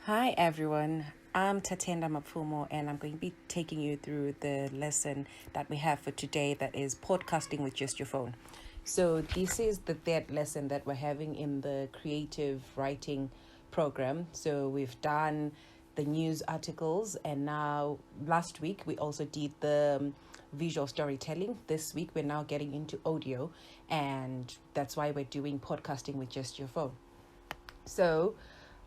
Hi everyone, I'm Tatenda Mapfumo and I'm going to be taking you through the lesson that we have for today, that is podcasting with just your phone. So this is the third lesson that we're having in the creative writing program. So we've done the news articles, and now last week we also did the visual storytelling. This week we're now getting into audio, and that's why we're doing podcasting with just your phone. So,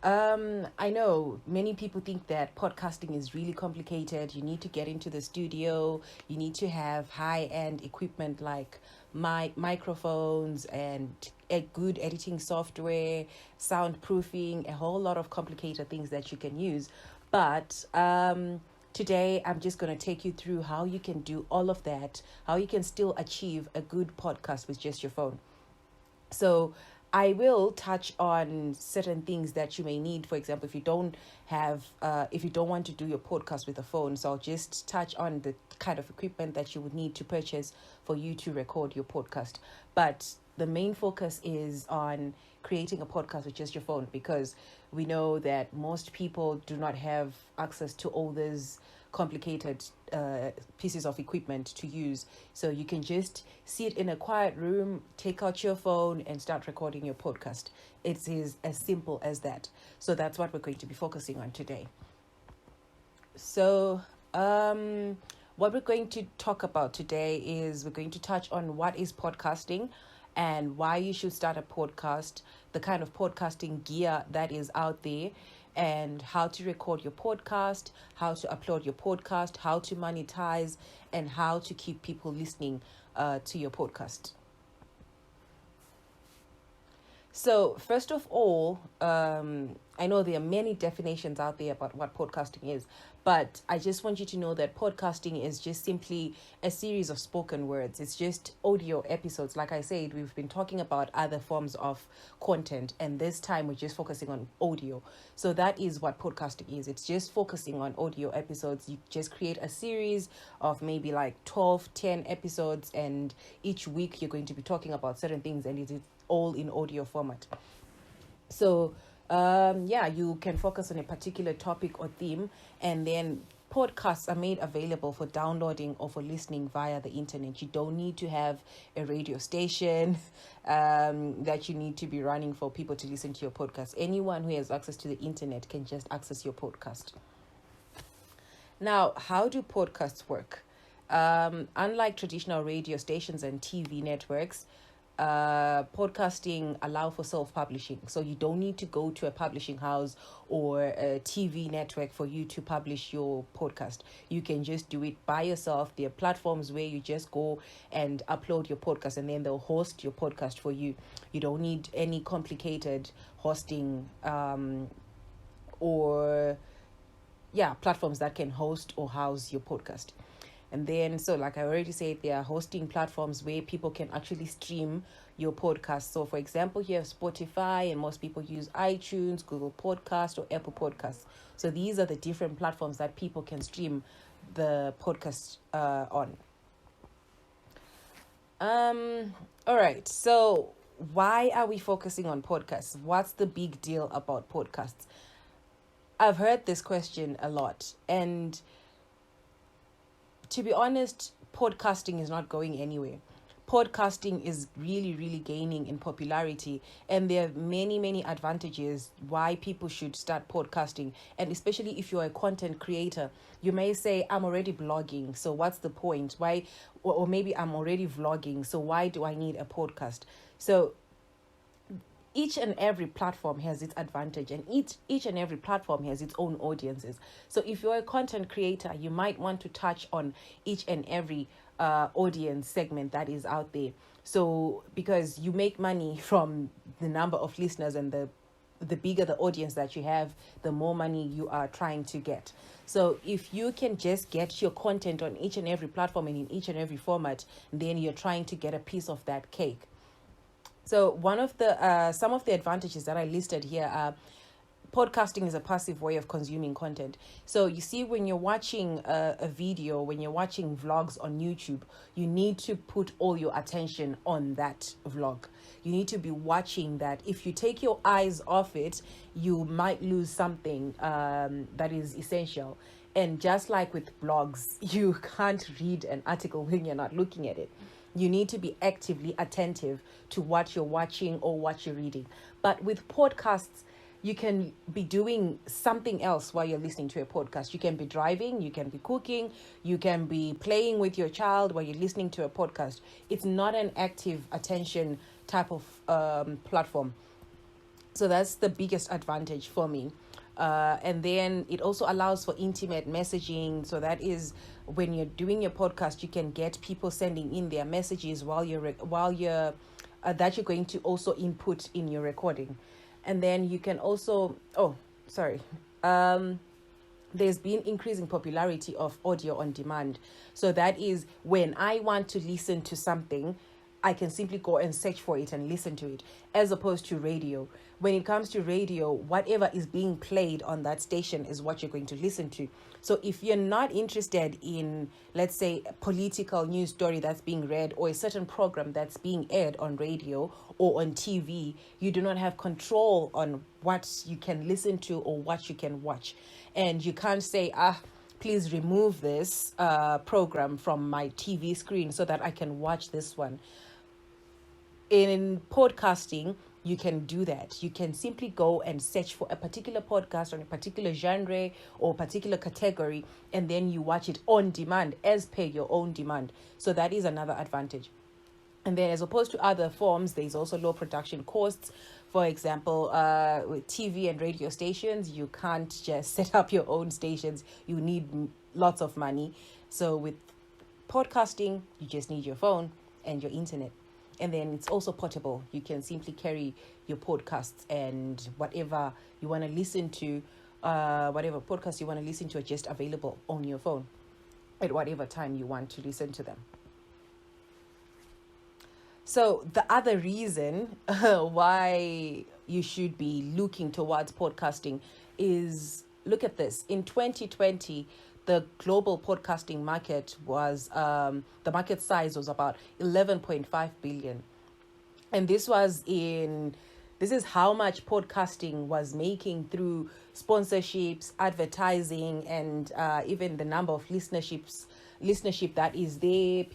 I know many people think that podcasting is really complicated. You need to get into the studio. You need to have high-end equipment like microphones and a good editing software, soundproofing, a whole lot of complicated things that you can use. But today, I'm just going to take you through how you can do all of that, how you can still achieve a good podcast with just your phone. So I will touch on certain things that you may need. For example, if you don't want to do your podcast with a phone, so I'll just touch on the kind of equipment that you would need to purchase for you to record your podcast. But the main focus is on creating a podcast with just your phone, because we know that most people do not have access to all these complicated pieces of equipment to use. So you can just sit in a quiet room, take out your phone, and start recording your podcast. It is as simple as that. So that's what we're going to be focusing on today. So, what we're going to talk about today is we're going to touch on what is podcasting and why you should start a podcast, the kind of podcasting gear that is out there, and how to record your podcast, how to upload your podcast, how to monetize, and how to keep people listening to your podcast. So, first of all, I know there are many definitions out there about what podcasting is, but I just want you to know that podcasting is just simply a series of spoken words. It's just audio episodes. Like I said, we've been talking about other forms of content, and this time we're just focusing on audio. So that is what podcasting is. It's just focusing on audio episodes. You just create a series of maybe like 12, 10 episodes, and each week you're going to be talking about certain things, and it is all in audio format. So, you can focus on a particular topic or theme, and then podcasts are made available for downloading or for listening via the internet. You don't need to have a radio station that you need to be running for people to listen to your podcast. Anyone who has access to the internet can just access your podcast. Now, how do podcasts work? Unlike traditional radio stations and TV networks, podcasting allow for self-publishing, so you don't need to go to a publishing house or a TV network for you to publish your podcast. You can just do it by yourself. There are platforms where you just go and upload your podcast, and then they'll host your podcast for you. You don't need any complicated hosting or platforms that can host or house your podcast. And then, so like I already said, there are hosting platforms where people can actually stream your podcast. So, for example, you have Spotify, and most people use iTunes, Google Podcast, or Apple Podcasts. So these are the different platforms that people can stream the podcast on. All right. So why are we focusing on podcasts? What's the big deal about podcasts? I've heard this question a lot, and to be honest, podcasting is not going anywhere. Podcasting is really, really gaining in popularity, and there are many, many advantages why people should start podcasting. And especially if you're a content creator, you may say, I'm already blogging, so what's the point? Why? Or maybe I'm already vlogging, so why do I need a podcast? So each and every platform has its advantage, and each and every platform has its own audiences. So if you're a content creator, you might want to touch on each and every audience segment that is out there. So because you make money from the number of listeners, and the bigger the audience that you have, the more money you are trying to get. So if you can just get your content on each and every platform and in each and every format, then you're trying to get a piece of that cake. So one of the some of the advantages that I listed here are podcasting is a passive way of consuming content. So you see, when you're watching a video, when you're watching vlogs on YouTube, you need to put all your attention on that vlog. You need to be watching that. If you take your eyes off it, you might lose something that is essential. And just like with blogs, you can't read an article when you're not looking at it. You need to be actively attentive to what you're watching or what you're reading. But with podcasts, you can be doing something else while you're listening to a podcast. You can be driving, you can be cooking, you can be playing with your child while you're listening to a podcast. It's not an active attention type of platform. So that's the biggest advantage for me. And then it also allows for intimate messaging. So that is, when you're doing your podcast, you can get people sending in their messages while you're that you're going to also input in your recording. And then you can also, there's been increasing popularity of audio on demand. So that is, when I want to listen to something, I can simply go and search for it and listen to it, as opposed to radio. When it comes to radio, whatever is being played on that station is what you're going to listen to. So if you're not interested in, let's say, a political news story that's being read, or a certain program that's being aired on radio or on TV, you do not have control on what you can listen to or what you can watch. And you can't say, please remove this program from my TV screen so that I can watch this one. In podcasting, you can do that. You can simply go and search for a particular podcast on a particular genre or particular category, and then you watch it on demand as per your own demand. So that is another advantage. And then, as opposed to other forms, there's also low production costs. For example, with TV and radio stations, you can't just set up your own stations. You need lots of money. So with podcasting, you just need your phone and your internet. And then it's also portable. You can simply carry your podcasts and whatever you want to listen to, whatever podcast you want to listen to, are just available on your phone at whatever time you want to listen to them. So the other reason why you should be looking towards podcasting is, look at this. In 2020, the global podcasting market was, the market size was about 11.5 billion. And this is how much podcasting was making through sponsorships, advertising, and even the number of listenership that is there,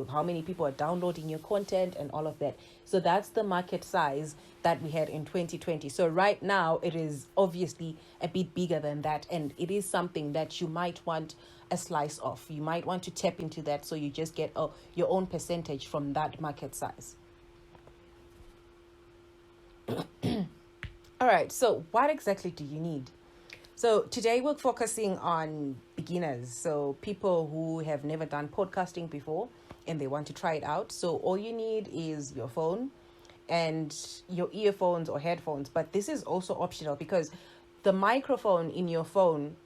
how many people are downloading your content and all of that. So that's the market size that we had in 2020. So right now it is obviously a bit bigger than that, and it is something that you might want a slice of. You might want to tap into that, so you just get your own percentage from that market size. All right, so what exactly do you need? So today we're focusing on beginners, so people who have never done podcasting before and they want to try it out. So all you need is your phone and your earphones or headphones, but this is also optional because the microphone in your phone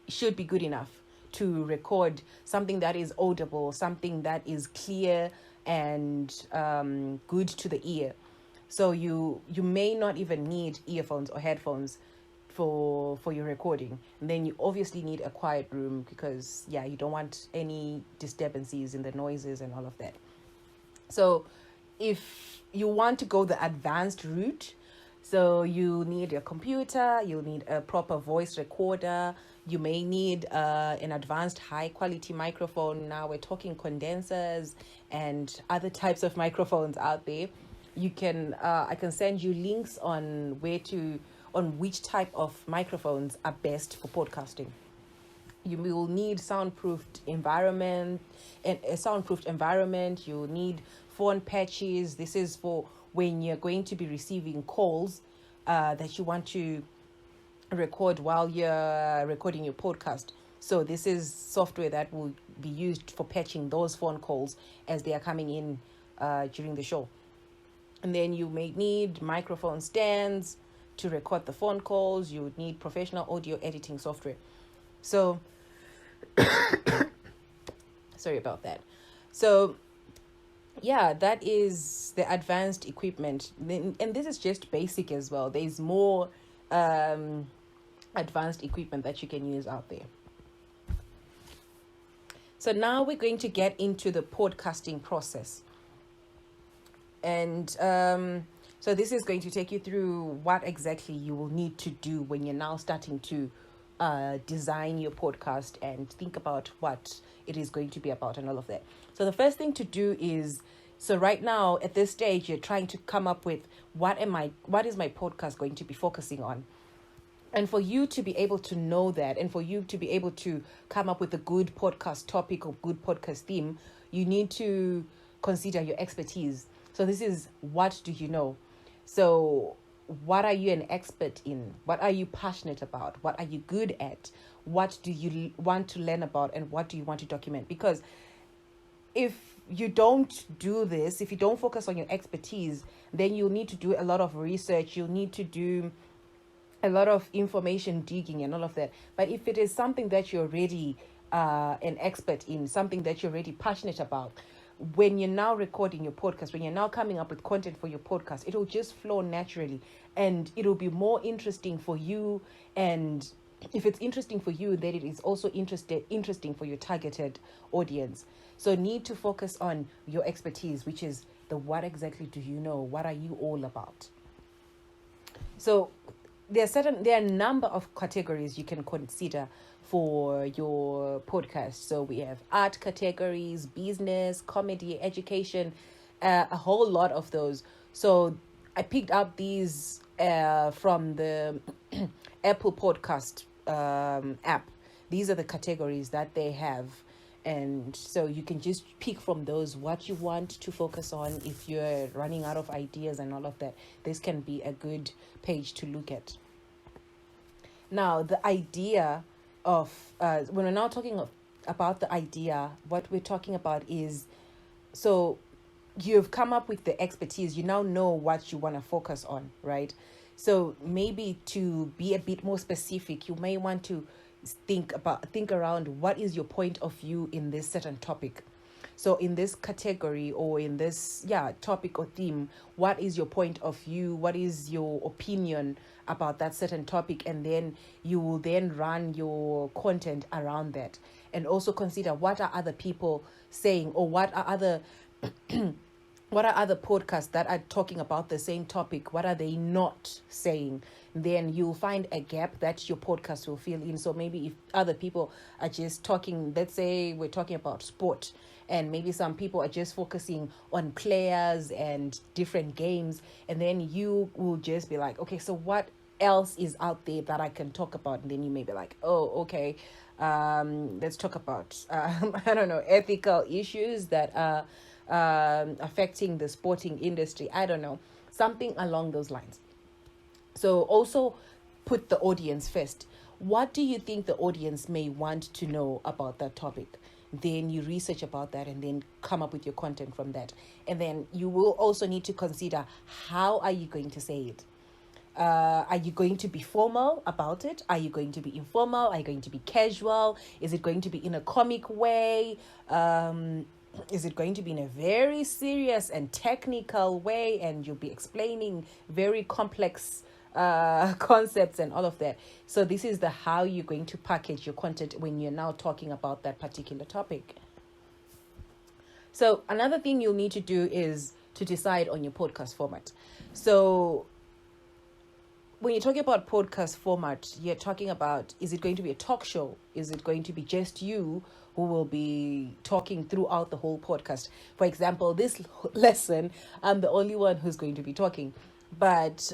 should be good enough to record something that is audible, something that is clear and good to the ear. So you may not even need earphones or headphones for your recording. And then you obviously need a quiet room because you don't want any disturbances in the noises and all of that. So if you want to go the advanced route, so you need a computer, you'll need a proper voice recorder, you may need an advanced high quality microphone. Now we're talking condensers and other types of microphones out there. You can I can send you links on which type of microphones are best for podcasting. You will need soundproofed environment. You'll need phone patches. This is for when you're going to be receiving calls that you want to record while you're recording your podcast. So this is software that will be used for patching those phone calls as they are coming in during the show. And then you may need microphone stands to record the phone calls. You would need professional audio editing software. So, sorry about that. So, that is the advanced equipment. And this is just basic as well. There's more advanced equipment that you can use out there. So now we're going to get into the podcasting process. And so this is going to take you through what exactly you will need to do when you're now starting to design your podcast and think about what it is going to be about and all of that. So the first thing to do is, so right now at this stage, you're trying to come up with what is my podcast going to be focusing on? And for you to be able to know that, and for you to be able to come up with a good podcast topic or good podcast theme, you need to consider your expertise. So this is, what do you know? So what are you an expert in? What are you passionate about? What are you good at? What do you want to learn about? And what do you want to document? Because if you don't do this, if you don't focus on your expertise, then you'll need to do a lot of research. You'll need to do a lot of information digging and all of that. But if it is something that you're already an expert in, something that you're already passionate about, when you're now recording your podcast, when you're now coming up with content for your podcast, it'll just flow naturally and it'll be more interesting for you. And if it's interesting for you, then it is also interesting for your targeted audience. So need to focus on your expertise, which is the what exactly do you know? What are you all about? So there are a number of categories you can consider for your podcast. So we have art categories, business, comedy, education, a whole lot of those. So I picked up these from the Apple Podcast app. These are the categories that they have. And so you can just pick from those what you want to focus on. If you're running out of ideas and all of that, this can be a good page to look at. Now, the idea of, when we're now talking about the idea, what we're talking about is, so you've come up with the expertise, you now know what you want to focus on, right? So maybe to be a bit more specific, you may want to think around what is your point of view in this certain topic. So in this category or in this topic or theme, what is your point of view? What is your opinion about that certain topic? And then you will then run your content around that. And also consider what are other people saying, or what are other podcasts that are talking about the same topic? What are they not saying? Then you'll find a gap that your podcast will fill in. So maybe if other people are just talking, let's say we're talking about sport, and maybe some people are just focusing on players and different games, and then you will just be like, okay, so what else is out there that I can talk about? And then you may be like, oh, okay, let's talk about I don't know, ethical issues that are affecting the sporting industry. I don't know, something along those lines. So also put the audience first. What do you think the audience may want to know about that topic? Then you research about that and then come up with your content from that. And then you will also need to consider, how are you going to say it? Are you going to be formal about it? Are you going to be informal? Are you going to be casual? Is it going to be in a comic way? Is it going to be in a very serious and technical way, and you'll be explaining very complex concepts and all of that? So this is the how you're going to package your content when you're now talking about that particular topic. So another thing you'll need to do is to decide on your podcast format. So when you're talking about podcast format, you're talking about, is it going to be a talk show? Is it going to be just you who will be talking throughout the whole podcast? For example, this lesson, I'm the only one who's going to be talking. But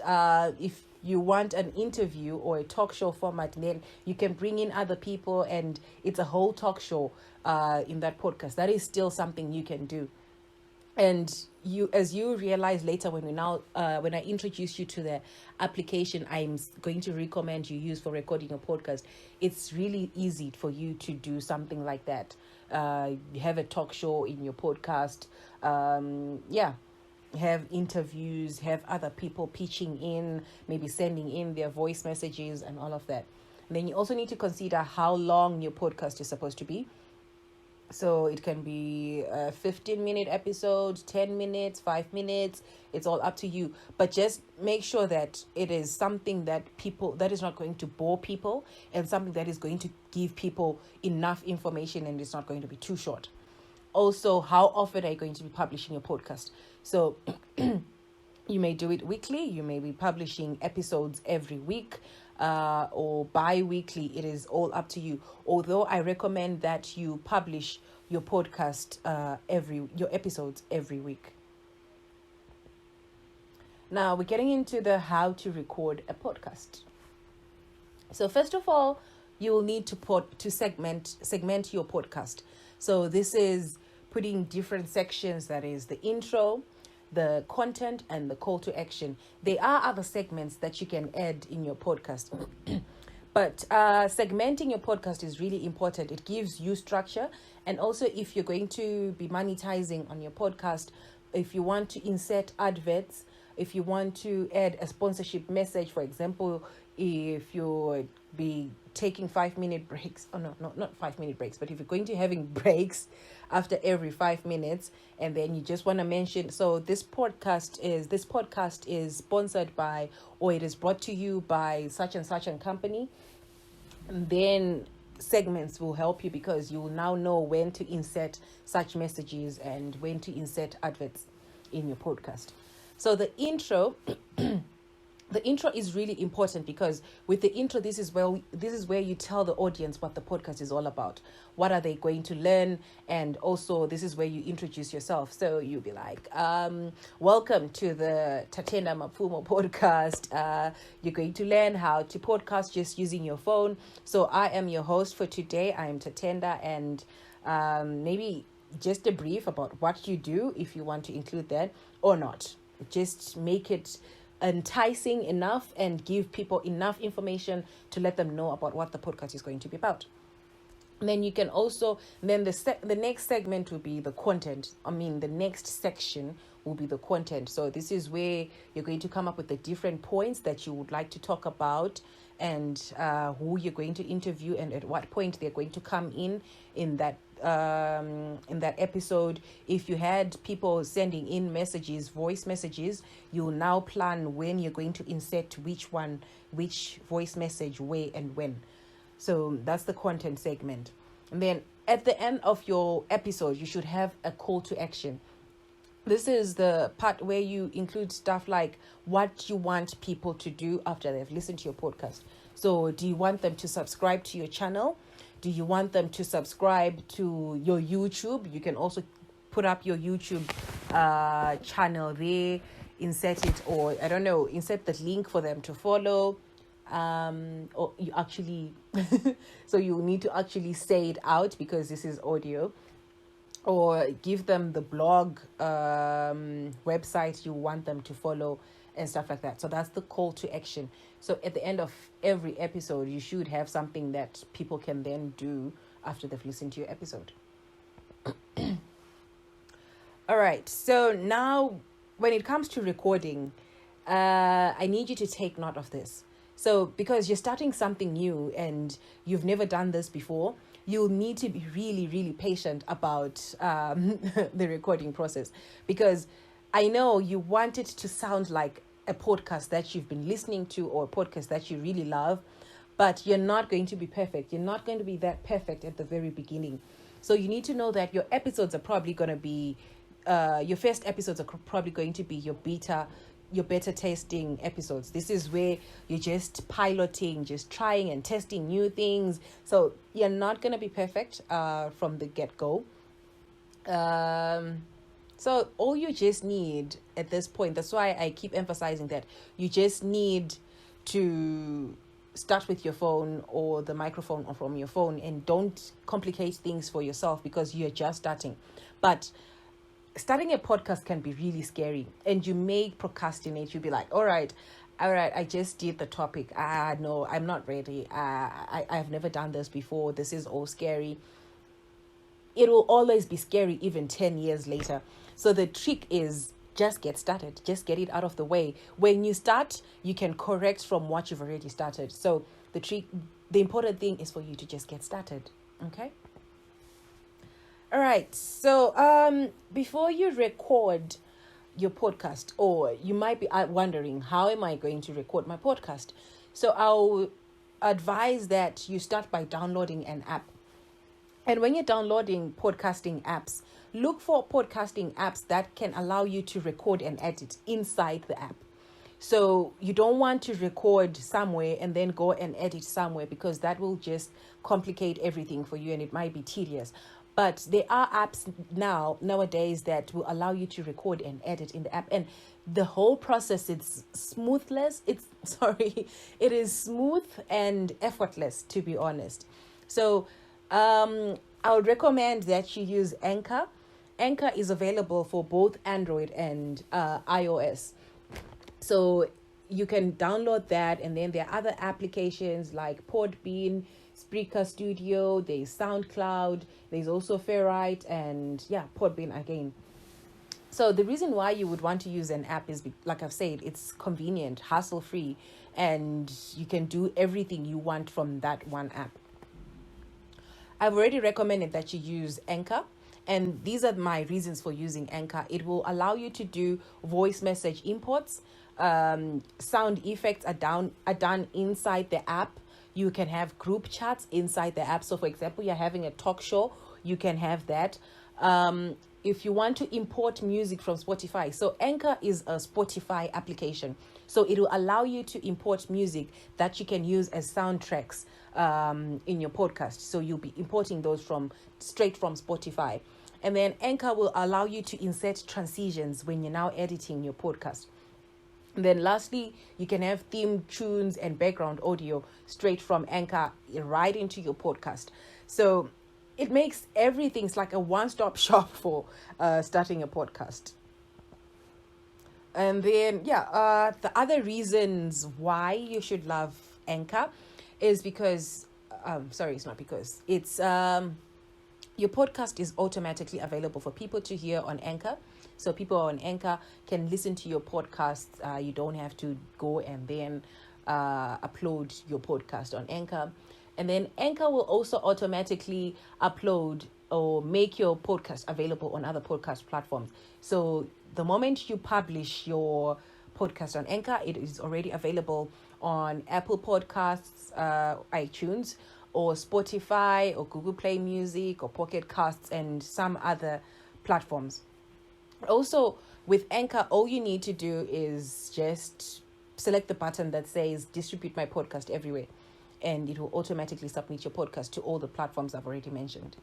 if you want an interview or a talk show format, then you can bring in other people and it's a whole talk show in that podcast. That is still something you can do. And you, as you realize later, when I introduce you to the application I'm going to recommend you use for recording your podcast, it's really easy for you to do something like that. You have a talk show in your podcast. Have interviews, have other people pitching in, maybe sending in their voice messages and all of that. And then you also need to consider how long your podcast is supposed to be. So it can be a 15-minute episode, 10 minutes, 5 minutes. It's all up to you. But just make sure that it is something that is not going to bore people, and something that is going to give people enough information, and it's not going to be too short. Also, how often are you going to be publishing your podcast? So you may do it weekly. You may be publishing episodes every week, or bi-weekly. It is all up to you. Although I recommend that you publish your podcast your episodes every week. Now we're getting into the how to record a podcast. So first of all, you will need to segment your podcast. So this is putting different sections, that is the intro, the content, and the call to action. There are other segments that you can add in your podcast. But segmenting your podcast is really important. It gives you structure. And also, if you're going to be monetizing on your podcast, if you want to insert adverts, if you want to add a sponsorship message, for example, if you're be taking 5-minute breaks, not 5-minute breaks, but if you're going to having breaks after every 5 minutes, and then you just want to mention, so this podcast is sponsored by, or it is brought to you by such and such and company, and then segments will help you, because you will now know when to insert such messages and when to insert adverts in your podcast. So the intro is really important, because with the intro, this is where you tell the audience what the podcast is all about. What are they going to learn? And also, this is where you introduce yourself. So you'll be like, welcome to the Tatenda Mapfumo podcast. You're going to learn how to podcast just using your phone. So I am your host for today. I am Tatenda, and maybe just a brief about what you do, if you want to include that or not. Just make it enticing enough and give people enough information to let them know about what the podcast is going to be about. And then you can also, then the next segment will be the content. The next section will be the content. So this is where you're going to come up with the different points that you would like to talk about, and who you're going to interview, and at what point they're going to come in that episode. If you had people sending in voice messages, you'll now plan when you're going to insert which voice message, where and when. So that's the content segment. And then at the end of your episode, you should have a call to action. This is the part where you include stuff like what you want people to do after they've listened to your podcast. So do you want them to subscribe to your channel? Do you want them to subscribe to your YouTube? You can also put up your YouTube channel there, insert it, or insert the link for them to follow. Or you actually, so you need to actually say it out, because this is audio. Or give them the blog website you want them to follow, and stuff like that. So that's the call to action. So at the end of every episode, you should have something that people can then do after they've listened to your episode. All right. So now when it comes to recording, I need you to take note of this. So because you're starting something new and you've never done this before, you'll need to be really, really patient about the recording process, because I know you want it to sound like a podcast that you've been listening to, or a podcast that you really love, but you're not going to be perfect. You're not going to be that perfect at the very beginning. So you need to know that your episodes are probably going to be, your first episodes are probably going to be your beta testing episodes. This is where you're just piloting, just trying and testing new things. So you're not going to be perfect from the get-go. So all you just need at this point, that's why I keep emphasizing that you just need to start with your phone or the microphone or from your phone, and don't complicate things for yourself, because you're just starting. But starting a podcast can be really scary, and you may procrastinate. You'll be like, all right, I just did the topic. No, I'm not ready. I've never done this before. This is all scary. It will always be scary, even 10 years later. So the trick is just get started. Just get it out of the way. When you start, you can correct from what you've already started. So the important thing is for you to just get started. Okay? All right. So, before you record your podcast, or you might be wondering, how am I going to record my podcast? So, I'll advise that you start by downloading an app. And when you're downloading podcasting apps, look for podcasting apps that can allow you to record and edit inside the app. So you don't want to record somewhere and then go and edit somewhere, because that will just complicate everything for you and it might be tedious. But there are apps nowadays that will allow you to record and edit in the app, and the whole process, it's smoothless. It's sorry, it is smooth and effortless, to be honest. So I would recommend that you use Anchor. Anchor is available for both Android and iOS. So you can download that, and then there are other applications like Podbean, Spreaker Studio, there's SoundCloud, there's also Ferrite, and yeah, Podbean again. So the reason why you would want to use an app is, like I've said, it's convenient, hassle-free, and you can do everything you want from that one app. I've already recommended that you use Anchor, and these are my reasons for using Anchor. It will allow you to do voice message imports. Sound effects are done inside the app. You can have group chats inside the app. So, for example, you're having a talk show, you can have that. If you want to import music from Spotify, so Anchor is a Spotify application, so it will allow you to import music that you can use as soundtracks in your podcast. So you'll be importing those straight from Spotify. And then Anchor will allow you to insert transitions when you're now editing your podcast. And then lastly, you can have theme tunes and background audio straight from Anchor right into your podcast. So it makes everything, it's like a one-stop shop for starting a podcast. And then, the other reasons why you should love Anchor is because, it's not because, it's your podcast is automatically available for people to hear on Anchor. So people on Anchor can listen to your podcast. You don't have to go and then upload your podcast on Anchor. And then Anchor will also automatically upload or make your podcast available on other podcast platforms. So the moment you publish your podcast on Anchor, it is already available on Apple Podcasts, iTunes, or Spotify, or Google Play Music, or Pocket Casts, and some other platforms. Also, with Anchor, all you need to do is just select the button that says distribute my podcast everywhere, and it will automatically submit your podcast to all the platforms I've already mentioned.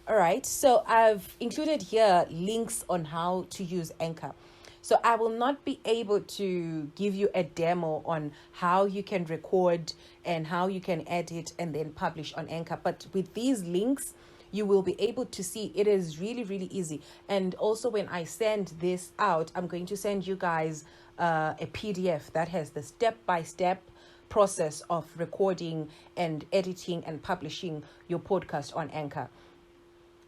All right, so I've included here links on how to use Anchor. So I will not be able to give you a demo on how you can record and how you can edit and then publish on Anchor. But with these links, you will be able to see it is really, really easy. And also when I send this out, I'm going to send you guys a PDF that has the step-by-step process of recording and editing and publishing your podcast on Anchor.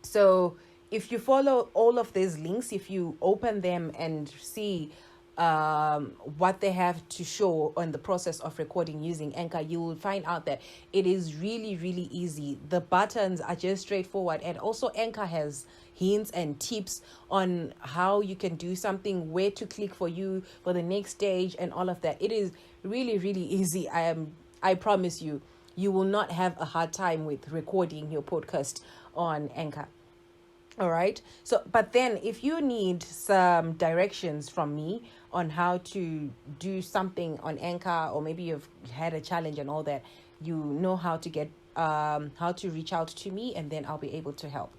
So if you follow all of these links, if you open them and see what they have to show on the process of recording using Anchor, you will find out that it is really, really easy. The buttons are just straightforward. And also Anchor has hints and tips on how you can do something, where to click for the next stage, and all of that. It is really, really easy. I promise you, you will not have a hard time with recording your podcast on Anchor. All right. So, but then if you need some directions from me on how to do something on Anchor, or maybe you've had a challenge and all that, you know how to get, how to reach out to me, and then I'll be able to help.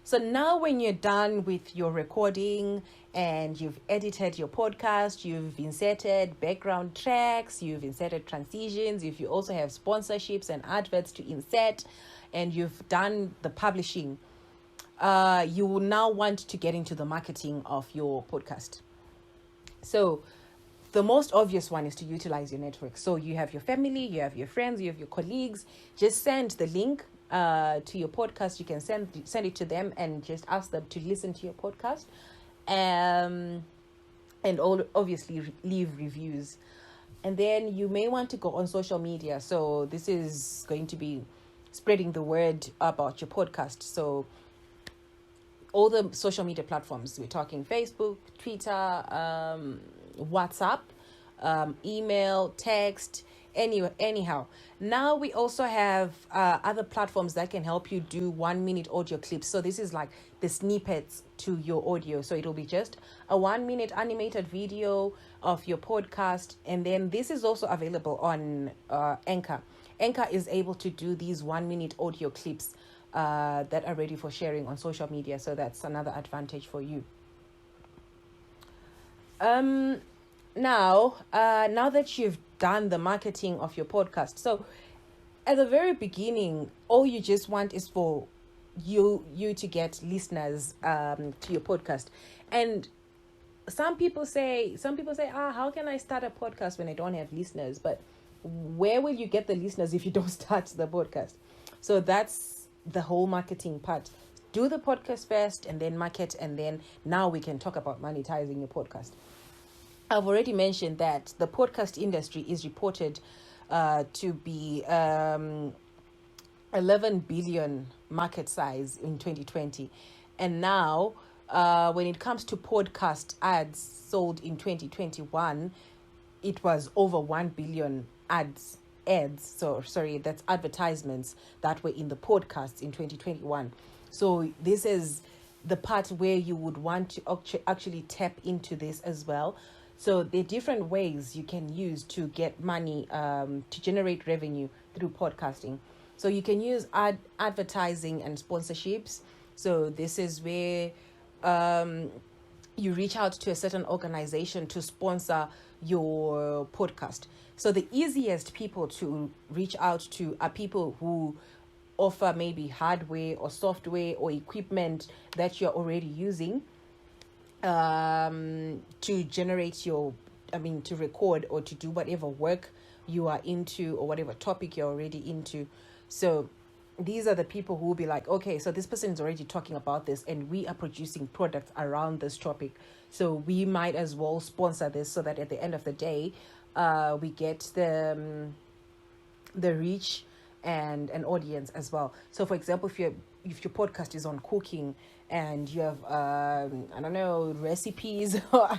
So now when you're done with your recording and you've edited your podcast, you've inserted background tracks, you've inserted transitions, if you also have sponsorships and adverts to insert, and you've done the publishing, you will now want to get into the marketing of your podcast. So the most obvious one is to utilize your network. So you have your family, you have your friends, you have your colleagues. Just send the link to your podcast. You can send it to them and just ask them to listen to your podcast. And obviously leave reviews. And then you may want to go on social media. So this is going to be spreading the word about your podcast. So all the social media platforms, we're talking Facebook, Twitter, WhatsApp, email, text, anyhow. Now we also have other platforms that can help you do 1 minute audio clips. So this is like the snippets to your audio. So it'll be just a 1 minute animated video of your podcast. And then this is also available on Anchor. Anchor is able to do these 1 minute audio clips that are ready for sharing on social media. So that's another advantage for you. Now that you've done the marketing of your podcast, so at the very beginning, all you just want is for you to get listeners to your podcast. And some people say, how can I start a podcast when I don't have listeners? But where will you get the listeners if you don't start the podcast? So that's the whole marketing part. Do the podcast first and then market, and then now we can talk about monetizing your podcast. I've already mentioned that the podcast industry is reported to be 11 billion market size in 2020. And now, when it comes to podcast ads sold in 2021, it was over 1 billion ads. So, sorry, that's advertisements that were in the podcasts in 2021. So this is the part where you would want to actually tap into this as well. So there are different ways you can use to get money, to generate revenue through podcasting. So you can use advertising and sponsorships. So this is where you reach out to a certain organization to sponsor your podcast. So the easiest people to reach out to are people who offer maybe hardware or software or equipment that you're already using to generate to record or to do whatever work you are into or whatever topic you're already into. So these are the people who will be like, okay, so this person is already talking about this and we are producing products around this topic. So we might as well sponsor this so that at the end of the day, we get the reach and an audience as well. So for example, if your podcast is on cooking and you have recipes or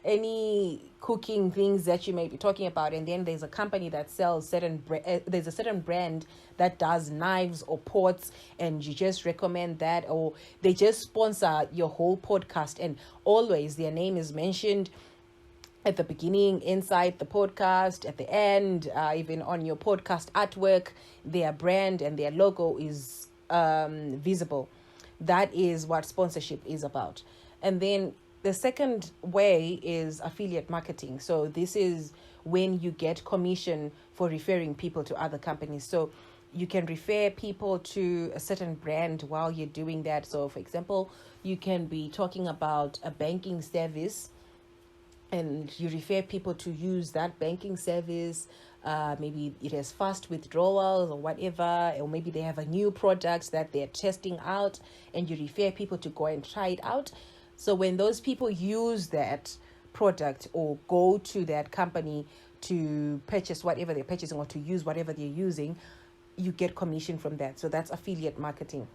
any cooking things that you may be talking about, and then there's a company that sells there's a certain brand that does knives or pots, and you just recommend that, or they just sponsor your whole podcast, and always their name is mentioned at the beginning, inside the podcast, at the end, even on your podcast artwork, their brand and their logo is visible. That is what sponsorship is about. And then the second way is affiliate marketing. So this is when you get commission for referring people to other companies. So you can refer people to a certain brand while you're doing that. So for example, you can be talking about a banking service and you refer people to use that banking service. Maybe it has fast withdrawals or whatever, or maybe they have a new product that they're testing out and you refer people to go and try it out. So when those people use that product or go to that company to purchase whatever they're purchasing or to use whatever they're using, you get commission from that. So that's affiliate marketing.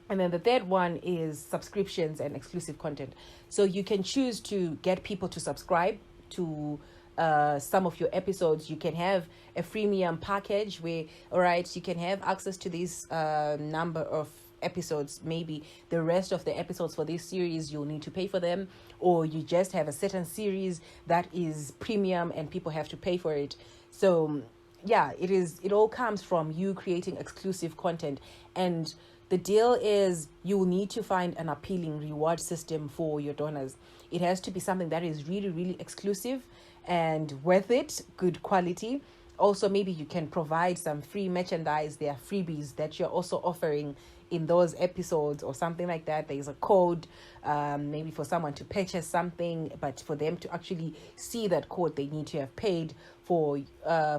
And then the third one is subscriptions and exclusive content. So you can choose to get people to subscribe to some of your episodes. You can have a freemium package where, all right, you can have access to this number of episodes. Maybe the rest of the episodes for this series, you'll need to pay for them, or you just have a certain series that is premium and people have to pay for it. So yeah, it all comes from you creating exclusive content. And the deal is you will need to find an appealing reward system for your donors. It has to be something that is really, really exclusive and worth it, good quality. Also, maybe you can provide some free merchandise. There are freebies that you're also offering in those episodes or something like that. There's a code, maybe for someone to purchase something, but for them to actually see that code, they need to have paid for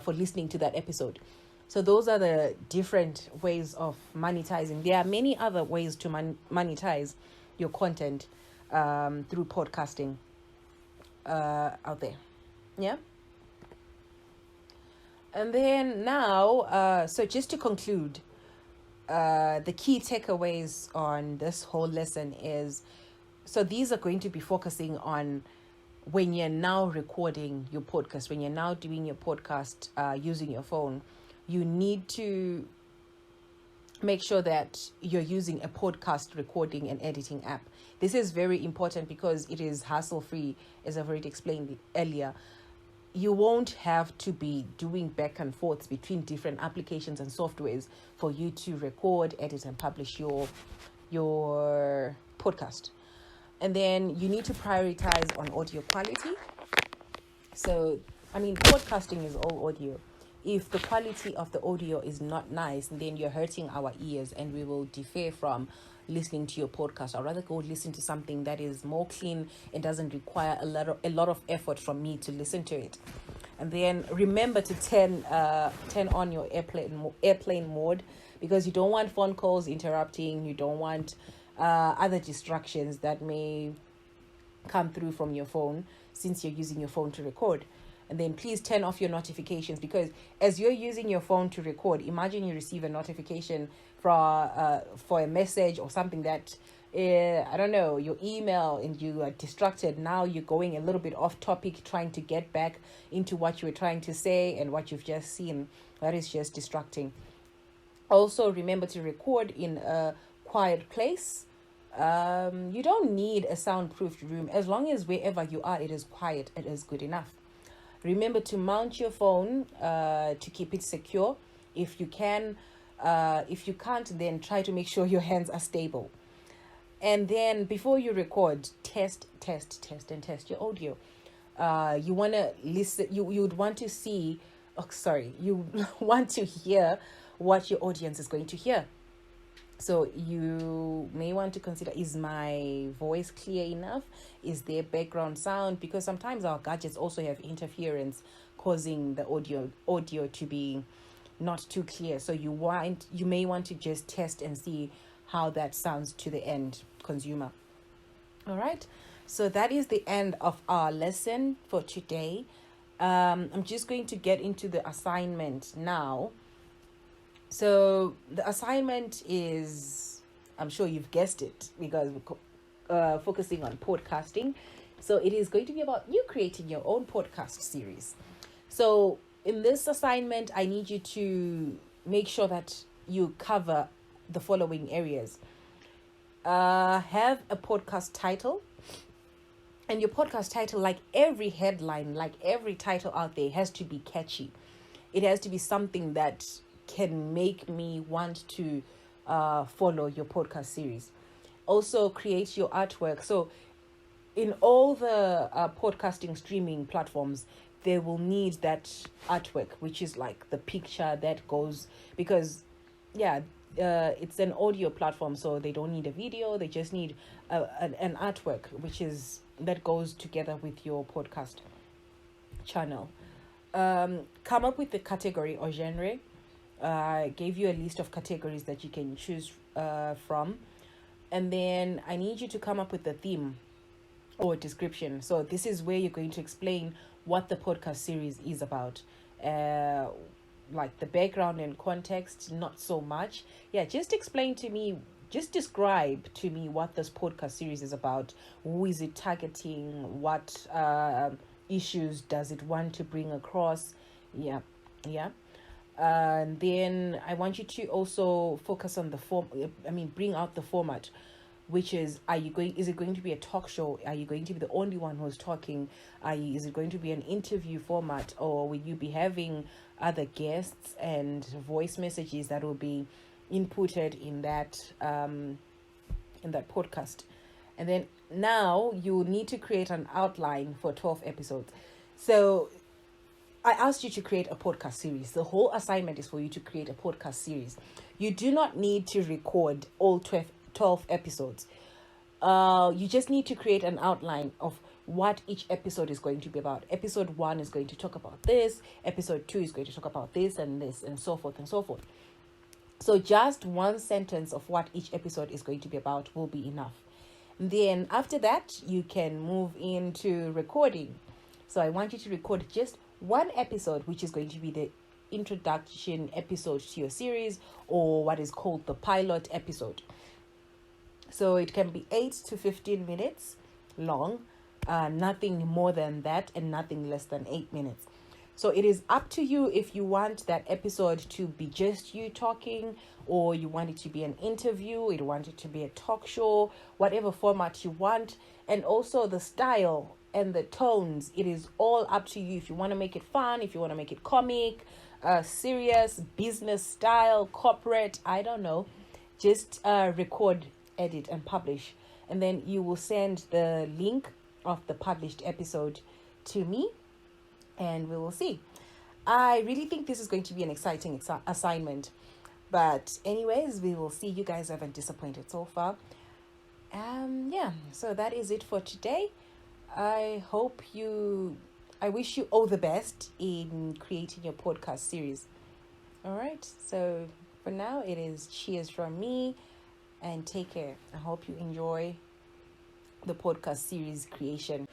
listening to that episode. So those are the different ways of monetizing. There are many other ways to monetize your content through podcasting out there. Yeah. And then now, so just to conclude, the key takeaways on this whole lesson is, so these are going to be focusing on when you're now recording your podcast, when you're now doing your podcast using your phone, you need to make sure that you're using a podcast recording and editing app. This is very important because it is hassle-free, as I've already explained earlier. You won't have to be doing back and forths between different applications and softwares for you to record, edit, and publish your podcast. And then you need to prioritize on audio quality. So, podcasting is all audio. If the quality of the audio is not nice, then you're hurting our ears and we will defer from listening to your podcast. I'd rather go listen to something that is more clean and doesn't require a lot of effort from me to listen to it. And then remember to turn on your airplane mode, because you don't want phone calls interrupting. You don't want other distractions that may come through from your phone, since you're using your phone to record. And then please turn off your notifications, because as you're using your phone to record, imagine you receive a notification for a message or something that I don't know, your email, and you are distracted. Now you're going a little bit off topic, trying to get back into what you were trying to say and what you've just seen. That is just distracting. Also, remember to record in a quiet place. You don't need a soundproofed room. As long as wherever you are, it is quiet, it is good enough. Remember to mount your phone to keep it secure. If you can, if you can't, then try to make sure your hands are stable. And then before you record, test your audio. You want to listen, you would want to see, you want to hear what your audience is going to hear. So you may want to consider, is my voice clear enough? Is there background sound? Because sometimes our gadgets also have interference, causing the audio to be not too clear. So you may want to just test and see how that sounds to the end consumer. All right. So that is the end of our lesson for today. I'm just going to get into the assignment now. So the assignment is, I'm sure you've guessed it, because we're focusing on podcasting. So it is going to be about you creating your own podcast series. So in this assignment, I need you to make sure that you cover the following areas. Have a podcast title. And your podcast title, like every headline, like every title out there, has to be catchy. It has to be something that can make me want to follow your podcast series. Also, create your artwork. So in all the podcasting streaming platforms, they will need that artwork, which is like the picture that goes, because it's an audio platform, so they don't need a video. They just need an artwork, that goes together with your podcast channel. Come up with the category or genre. I gave you a list of categories that you can choose from. And then I need you to come up with a theme or description. So this is where you're going to explain what the podcast series is about. Like the background and context, not so much. Just describe to me what this podcast series is about. Who is it targeting? What issues does it want to bring across? And then I want you to also focus on bring out the format, which is, is it going to be a talk show? Are you going to be the only one who's talking? Is it going to be an interview format, or will you be having other guests and voice messages that will be inputted in that podcast? And then now you need to create an outline for 12 episodes. So I asked you to create a podcast series. The whole assignment is for you to create a podcast series. You do not need to record all 12 episodes. You just need to create an outline of what each episode is going to be about. Episode 1 is going to talk about this. Episode 2 is going to talk about this, and so forth and so forth. So just one sentence of what each episode is going to be about will be enough. Then after that, you can move into recording. So I want you to record just one episode, which is going to be introduction episode to your series, or what is called the pilot episode. So it can be 8 to 15 minutes long, nothing more than that, and nothing less than 8 minutes. So it is up to you if you want that episode to be just you talking, or you want it to be an interview, you want it to be a talk show, whatever format you want. And also the style and the tones, it is all up to you. If you want to make it fun, if you want to make it comic, serious, business style, corporate, I don't know. Just record, edit, and publish. And then you will send the link of the published episode to me, and we will see. I really think this is going to be an exciting assignment. But anyways, we will see. You guys haven't disappointed so far. Yeah, so that is it for today. I wish you all the best in creating your podcast series. All right, so for now, it is cheers from me, and take care. I hope you enjoy the podcast series creation.